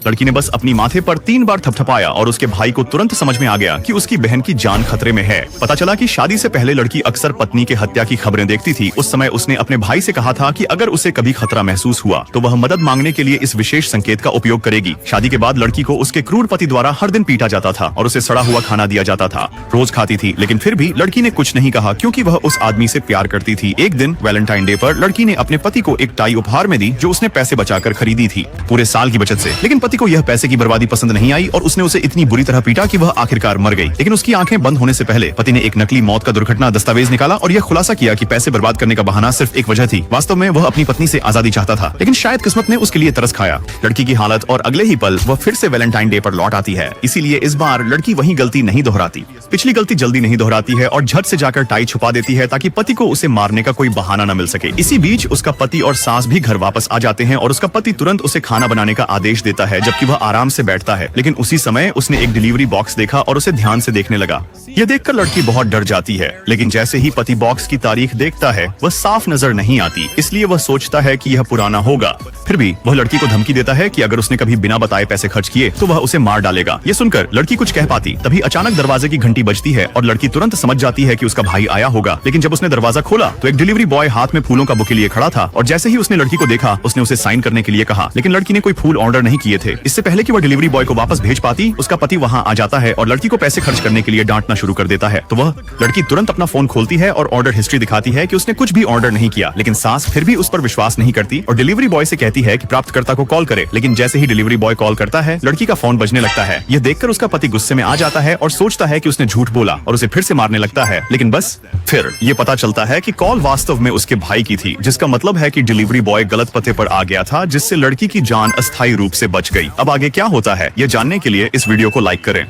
लड़की ने बस अपनी माथे पर 3 बार थपथपाया और उसके भाई को तुरंत समझ में आ गया कि उसकी बहन की जान खतरे में है। पता चला कि शादी से पहले लड़की अक्सर पत्नी के हत्या की खबरें देखती थी। उस समय उसने अपने भाई से कहा था कि अगर उसे कभी खतरा महसूस हुआ तो वह मदद मांगने के लिए इस विशेष संकेत का उपयोग करेगी। शादी के बाद लड़की को उसके क्रूर पति द्वारा हर दिन पीटा जाता था और उसे सड़ा हुआ खाना दिया जाता था। रोज खाती थी, लेकिन फिर भी लड़की ने कुछ नहीं कहा क्योंकि वह उस आदमी से प्यार करती थी। एक दिन वैलेंटाइन डे पर लड़की ने अपने पति को एक टाई उपहार में दी जो उसने पैसे बचाकर खरीदी थी, पूरे साल की बचत से। लेकिन पति को यह पैसे की बर्बादी पसंद नहीं आई और उसने उसे इतनी बुरी तरह पीटा कि वह आखिरकार मर गई। लेकिन उसकी आंखें बंद होने से पहले पति ने एक नकली मौत का दुर्घटना दस्तावेज निकाला और यह खुलासा किया कि पैसे बर्बाद करने का बहाना सिर्फ एक वजह थी। वास्तव में वह अपनी पत्नी से आजादी चाहता था, लेकिन शायद किस्मत ने उसके लिए तरस खाया। लड़की की हालत और अगले ही पल वह फिर से वैलेंटाइन डे पर लौट आती है। इसीलिए इस बार लड़की वही गलती नहीं दोहराती। पिछली गलती जल्दी नहीं दोहराती है और झट से जाकर टाई छुपा देती है ताकि पति को उसे मारने का कोई बहाना न मिल सके। इसी बीच उसका पति और सास भी घर वापस आ जाते हैं और उसका पति तुरंत उसे खाना बनाने का आदेश देता है जबकि वह आराम से बैठता है। लेकिन उसी समय उसने एक डिलीवरी बॉक्स देखा और उसे ध्यान से देखने लगा। यह देखकर लड़की बहुत डर जाती है, लेकिन जैसे ही पति बॉक्स की तारीख देखता है वह साफ नजर नहीं आती, इसलिए वह सोचता है कि यह पुराना होगा। फिर भी वह लड़की को धमकी देता है कि अगर उसने कभी बिना बताए पैसे खर्च किए तो वह उसे मार डालेगा। ये सुनकर लड़की कुछ कह पाती, तभी अचानक दरवाजे की घंटी बजती है और लड़की तुरंत समझ जाती है कि उसका भाई आया होगा। लेकिन जब उसने दरवाजा खोला तो एक डिलीवरी बॉय हाथ में फूलों का बुके लिए खड़ा था और जैसे ही उसने लड़की को देखा उसने उसे साइन करने के लिए कहा, लेकिन लड़की ने कोई फूल ऑर्डर नहीं किए थे। इससे पहले कि वह डिलीवरी बॉय को वापस भेज पाती, उसका पति वहां आ जाता है और लड़की को पैसे खर्च करने के लिए डांटना शुरू कर देता है। तो वह लड़की तुरंत अपना फोन खोलती है और ऑर्डर हिस्ट्री दिखाती है कि उसने कुछ भी ऑर्डर नहीं किया। लेकिन सास फिर भी उस पर विश्वास नहीं करती और डिलीवरी बॉय से कहती है कि प्राप्तकर्ता को कॉल करे। लेकिन जैसे ही डिलीवरी बॉय कॉल करता है लड़की का फोन बजने लगता है। यह देखकर उसका पति गुस्से में आ जाता है और सोचता है कि उसने झूठ बोला और उसे फिर से मारने लगता है। लेकिन बस फिर ये पता चलता है कि कॉल वास्तव में उसके भाई की थी, जिसका मतलब है कि डिलीवरी बॉय गलत पते पर आ गया था, जिससे लड़की की जान अस्थायी रूप से बच गई। अब आगे क्या होता है ये जानने के लिए इस वीडियो को लाइक करें।